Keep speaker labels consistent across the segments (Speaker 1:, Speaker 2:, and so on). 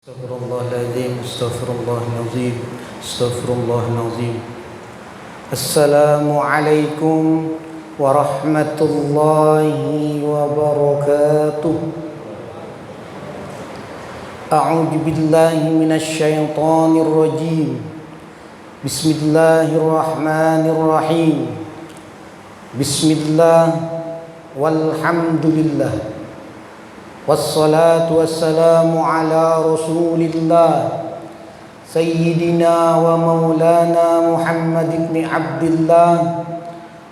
Speaker 1: استغفر الله العظيم استغفر الله العظيم استغفر الله العظيم. السلام عليكم ورحمة الله وبركاته. أعوذ بالله من الشيطان الرجيم. بسم الله الرحمن الرحيم. بسم الله والحمد لله والصلاة والسلام على رسول الله سيدنا ومولانا محمد بن عبد الله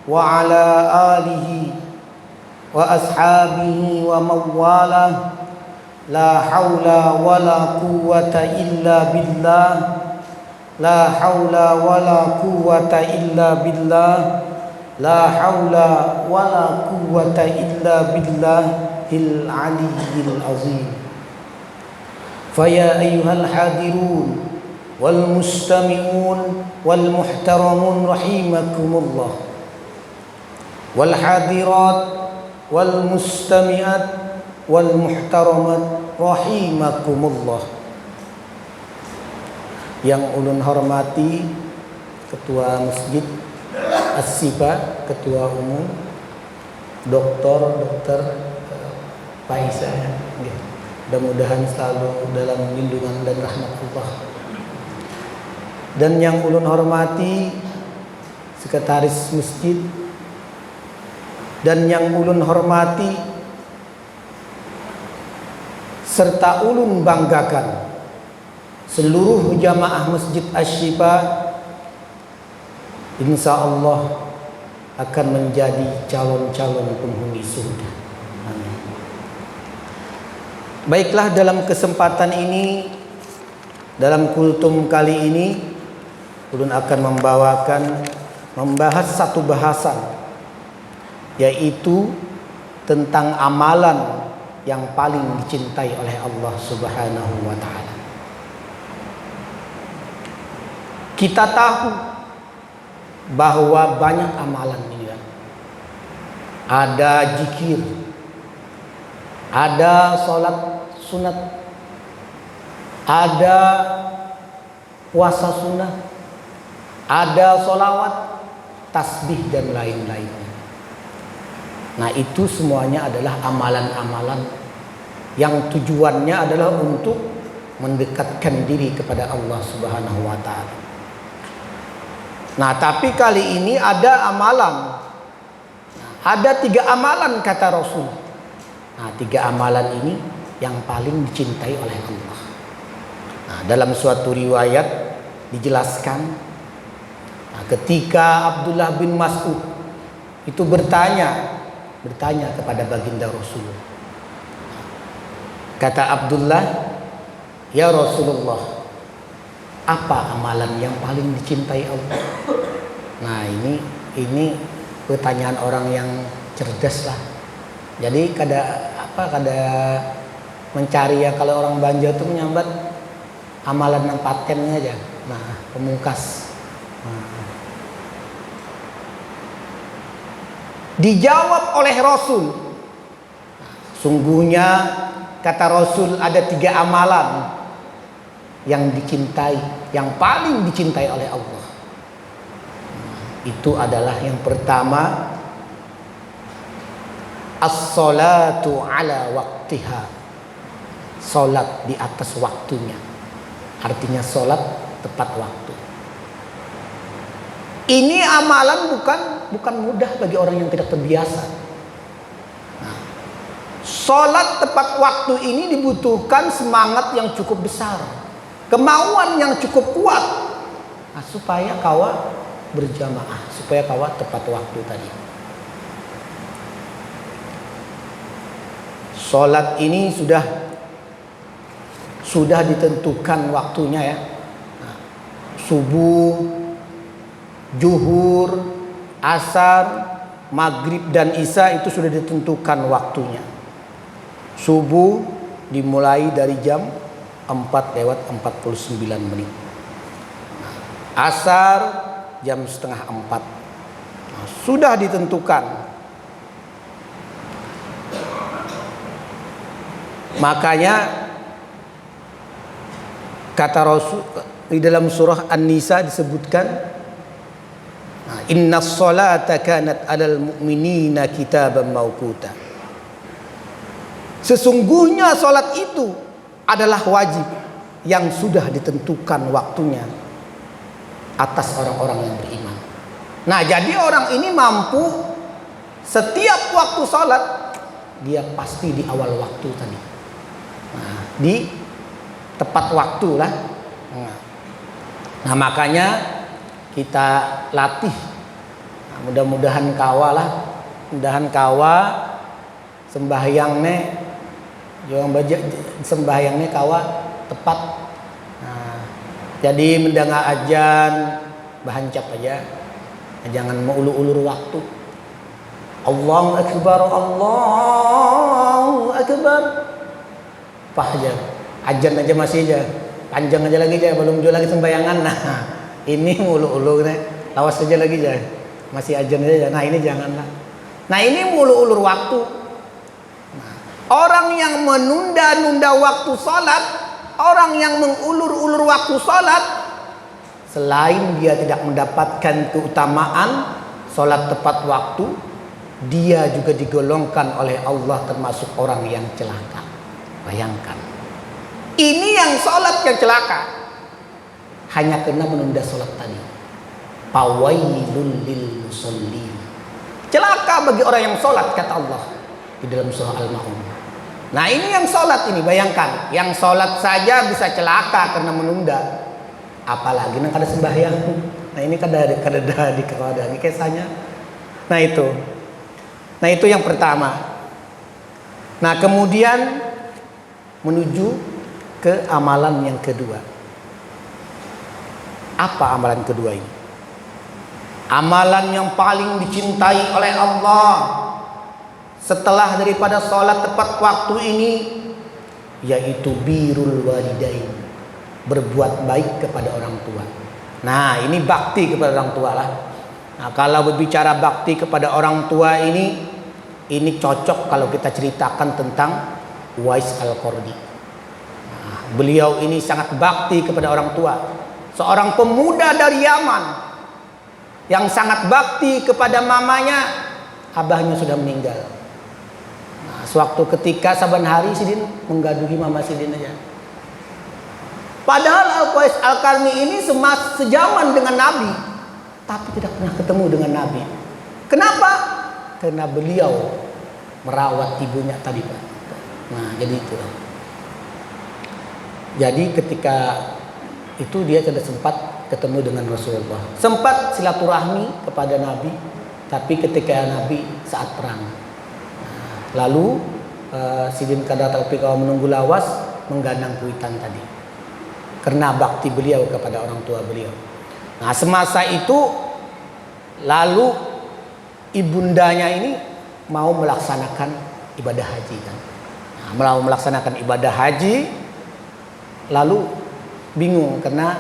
Speaker 1: وعلى آله وأصحابه ومن والاه. لا حول ولا قوة إلا بالله. لا حول ولا قوة إلا بالله. لا حول ولا قوة إلا بالله العلي العظيم. فيا أيها الحاضرون والمستمعون والمحترمون رحمكم الله، والحاضرات والمستمعات والmuhtaramat rahimakumullah. Yang ulun hormati Ketua Masjid As-Sifa, Ketua Umum Dr. Faisa, mudah-mudahan selalu dalam lindungan dan rahmat Allah. Dan yang ulun hormati Sekretaris Masjid, dan yang ulun hormati serta ulun banggakan seluruh jamaah Masjid Asy-Syifa, insya Allah akan menjadi calon-calon penghuni surga. Amin. Baiklah, dalam kesempatan ini, dalam kultum kali ini, ulun akan membahas satu bahasan, yaitu tentang amalan yang paling dicintai oleh Allah Subhanahu wa Ta'ala. Kita tahu bahwa banyak amalan ini, ada zikir, ada sholat sunat, ada puasa sunat, ada sholawat, tasbih dan lain-lainnya. Nah, itu semuanya adalah amalan-amalan yang tujuannya adalah untuk mendekatkan diri kepada Allah Subhanahu wa Ta'ala. Nah, tapi kali ini ada amalan, ada 3 amalan kata Rasul. Nah, 3 amalan ini yang paling dicintai oleh Allah. Nah, dalam suatu riwayat dijelaskan, nah, ketika Abdullah bin Mas'ud itu bertanya kepada baginda Rasul. Kata Abdullah, "Ya Rasulullah, apa amalan yang paling dicintai Allah?" Nah, ini pertanyaan orang yang cerdas lah. Jadi kada mencari ya, kalau orang Banjar tuh menyambat amalan yang patennya aja. Nah, pemungkas. Dijawab oleh Rasul. Sungguhnya kata Rasul ada 3 amalan yang dicintai, yang paling dicintai oleh Allah. Itu adalah yang pertama, as-salatu ala waqtiha. Salat di atas waktunya. Artinya salat tepat waktu. Ini amalan bukan mudah bagi orang yang tidak terbiasa. Nah, salat tepat waktu ini dibutuhkan semangat yang cukup besar, kemauan yang cukup kuat. Nah, supaya kawa berjamaah, supaya kawa tepat waktu tadi. Salat ini sudah ditentukan waktunya ya. Nah, subuh, zuhur, asar, maghrib dan isya itu sudah ditentukan waktunya. Subuh dimulai dari jam 4:49. Nah, asar jam 3:30. Nah, sudah ditentukan. Makanya Kata Rasul di dalam surah An-Nisa disebutkan, inna sholata kanat alal mu'minina kitaban mauquta. Sesungguhnya sholat itu adalah wajib yang sudah ditentukan waktunya atas orang-orang yang beriman. Nah, jadi orang ini mampu setiap waktu sholat dia pasti di awal waktu tadi. Nah, di tepat waktu lah. Nah, makanya kita latih. Nah, mudah-mudahan kawa lah, mudahan kawa sembahyangnya, jangan baca sembahyangnya kawa tepat. Nah, jadi mendengar ajan bahancap aja, jangan mengulur-ulur waktu. Allahu Akbar, Allahu Akbar. Apa aja, ajan aja masih aja, panjang aja lagi aja, belum juga lagi sembayangan. Nah, ini mulu-ulur nih, lawas aja lagi aja, masih ajan aja. Nah, ini janganlah. Nah, ini mulu-ulur waktu. Nah, orang yang menunda-nunda waktu sholat, orang yang mengulur-ulur waktu sholat, selain dia tidak mendapatkan keutamaan sholat tepat waktu, dia juga digolongkan oleh Allah termasuk orang yang celaka. Bayangkan, ini yang sholat yang celaka hanya karena menunda sholat tadi. Fawailul lil musallin, celaka bagi orang yang sholat, kata Allah di dalam surah Al-Maun. Nah, ini yang sholat ini, bayangkan, yang sholat saja bisa celaka karena menunda, apalagi nang kada sembahyang. Nah, ini kada di kisahnya. Nah, itu yang pertama. Nah, kemudian menuju ke amalan yang kedua. Apa amalan kedua ini? Amalan yang paling dicintai oleh Allah setelah daripada sholat tepat waktu ini, yaitu birrul walidain, berbuat baik kepada orang tua. Nah, ini bakti kepada orang tua lah. Nah, kalau berbicara bakti kepada orang tua ini cocok kalau kita ceritakan tentang Uwais Al-Qarni. Nah, beliau ini sangat bakti kepada orang tua. Seorang pemuda dari Yaman yang sangat bakti kepada mamanya, abahnya sudah meninggal. Nah, sewaktu ketika saban hari Sidin menggaduhi mama Sidin aja. Padahal Uwais Al-Qarni ini sejaman dengan Nabi, tapi tidak pernah ketemu dengan Nabi. Kenapa? Karena beliau merawat ibunya tadi, Pak. Nah, jadi itu. Jadi ketika itu dia tidak sempat ketemu dengan Rasulullah. Sempat silaturahmi kepada Nabi, tapi ketika Nabi saat perang. Nah, lalu Sidin kada tapi kalau menunggu lawas menggandang kuitan tadi. Karena bakti beliau kepada orang tua beliau. Nah, semasa itu lalu ibundanya ini mau melaksanakan ibadah haji kan. Mau melaksanakan ibadah haji, lalu bingung karena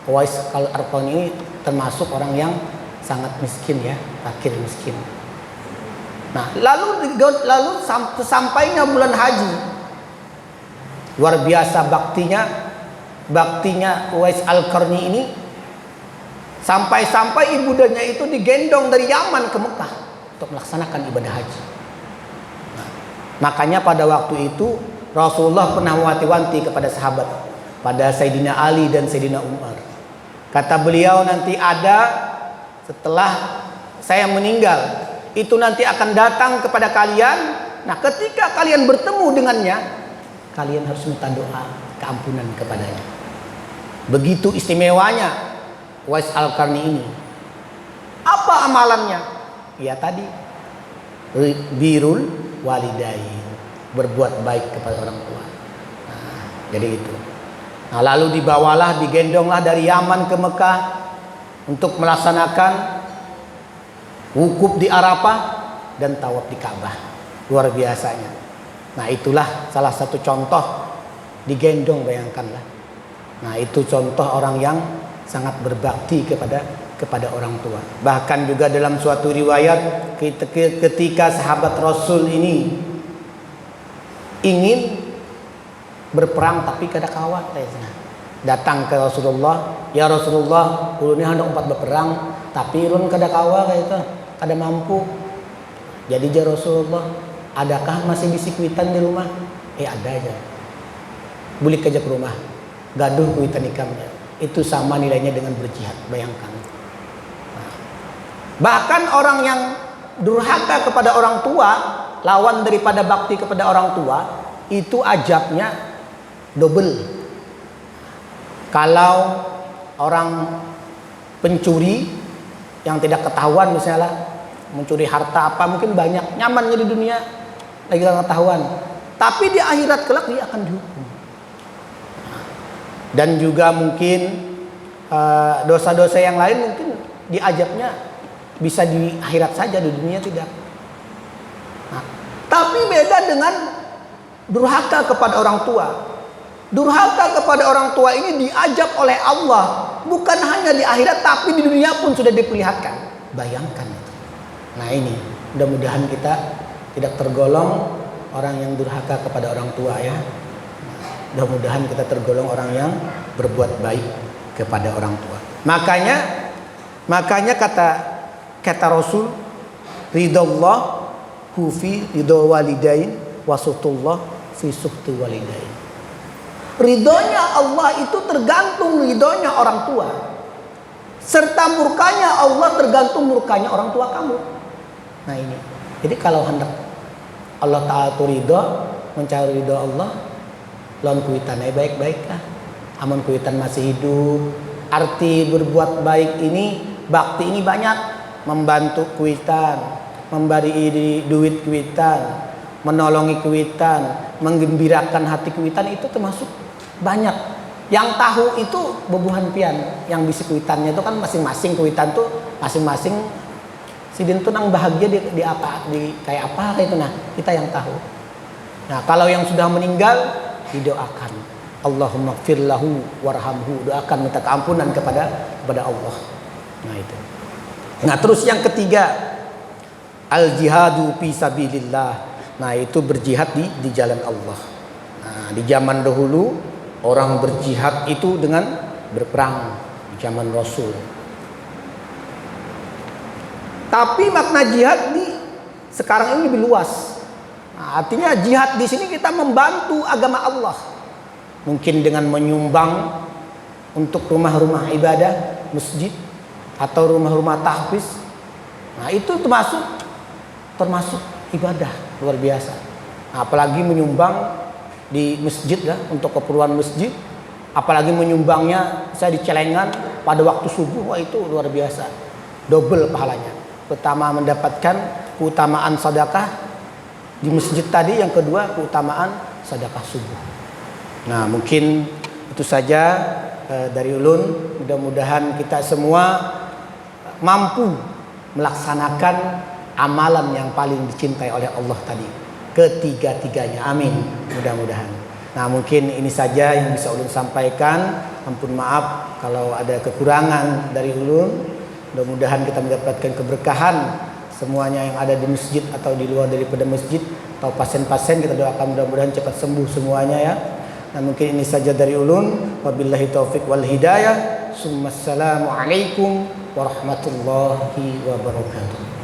Speaker 1: Uwais Al-Qarni ini termasuk orang yang sangat miskin ya, fakir miskin. Nah, lalu sampainya bulan haji, luar biasa baktinya Uwais Al-Qarni ini, sampai ibundanya itu digendong dari Yaman ke Mekah untuk melaksanakan ibadah haji. Makanya pada waktu itu Rasulullah pernah mewanti-wanti kepada sahabat, pada Sayyidina Ali dan Sayyidina Umar. Kata beliau, nanti ada setelah saya meninggal, itu nanti akan datang kepada kalian. Nah, ketika kalian bertemu dengannya, kalian harus minta doa keampunan kepadanya. Begitu istimewanya Uwais Al-Qarni ini. Apa amalannya? Ya tadi, birrul walidain, berbuat baik kepada orang tua. Nah, jadi itu. Nah, lalu dibawalah, digendonglah dari Yaman ke Mekah untuk melaksanakan wukuf di Arafah dan tawaf di Ka'bah. Luar biasanya. Nah, itulah salah satu contoh digendong, bayangkanlah. Nah, itu contoh orang yang sangat berbakti kepada orang tua. Bahkan juga dalam suatu riwayat ketika sahabat Rasul ini ingin berperang tapi kada kawat. datang ke Rasulullah, ya Rasulullah, ulun hendak empat berperang, tapi ulun kada kawa kayak itu, kada mampu. Jadi ya Rasulullah, adakah masih bisi kuitan di rumah? Ada aja. Balik aja ke rumah, gaduh kuitan ikamnya. Itu sama nilainya dengan berjihad, bayangkan. Bahkan orang yang durhaka kepada orang tua, lawan daripada bakti kepada orang tua, itu ajabnya double. Kalau orang pencuri yang tidak ketahuan misalnya mencuri harta apa, mungkin banyak nyamannya di dunia lagi tidak ketahuan, tapi di akhirat kelak dia akan dihukum. Dan juga mungkin dosa-dosa yang lain mungkin diajabnya bisa di akhirat saja, di dunia tidak. Tapi beda dengan durhaka kepada orang tua. Durhaka kepada orang tua ini diajab oleh Allah, bukan hanya di akhirat tapi di dunia pun sudah diperlihatkan. Bayangkan itu. Nah ini, mudah-mudahan kita tidak tergolong orang yang durhaka kepada orang tua ya. Mudah-mudahan kita tergolong orang yang berbuat baik kepada orang tua. Makanya kata Rasul, ridallah fi ridha walidain wa sutullah fi suhti walidain. Ridhonya Allah itu tergantung ridhonya orang tua, serta murkanya Allah tergantung murkanya orang tua kamu. Nah ini, jadi kalau hendak Allah Ta'ala itu ridho, mencari ridho Allah, lawan kuitannya baik-baik lah. Amun kuitan masih hidup, arti berbuat baik ini, bakti ini banyak. Membantu kuitan, memberi duit kuitan, menolongi kuitan, menggembirakan hati kuitan, itu termasuk banyak. Yang tahu itu bebuhan pian, yang bisi kuitannya itu kan masing-masing kuitan tuh masing-masing si dintu nang bahagia di apa, di kayak apa itu, nah kita yang tahu. Nah kalau yang sudah meninggal didoakan, Allahumma gfir lahu warhamhu, doakan minta keampunan kepada Allah. Nah itu. Nah terus yang ketiga, al jihadu fi sabilillah. Nah itu berjihad di jalan Allah. Nah di zaman dahulu orang berjihad itu dengan berperang, di zaman Rasul. Tapi makna jihad di sekarang ini lebih luas. Nah, artinya jihad di sini kita membantu agama Allah. Mungkin dengan menyumbang untuk rumah-rumah ibadah, masjid atau rumah-rumah tahfiz. Nah, itu termasuk ibadah luar biasa. Nah, apalagi menyumbang di masjid ya, untuk keperluan masjid, apalagi menyumbangnya saya di celengan pada waktu subuh, wah itu luar biasa, double pahalanya. Pertama mendapatkan keutamaan sedekah di masjid tadi, yang kedua keutamaan sedekah subuh. Nah mungkin itu saja dari ulun, mudah-mudahan kita semua mampu melaksanakan amalan yang paling dicintai oleh Allah tadi, ketiga-tiganya, amin, mudah-mudahan. Nah mungkin ini saja yang bisa ulun sampaikan. Ampun maaf kalau ada kekurangan dari ulun. Mudah-mudahan kita mendapatkan keberkahan semuanya yang ada di masjid atau di luar daripada masjid, atau pasien-pasien kita doakan mudah-mudahan cepat sembuh semuanya ya. Nah mungkin ini saja dari ulun. Wabillahi taufik wal hidayah. Assalamualaikum warahmatullahi wabarakatuh.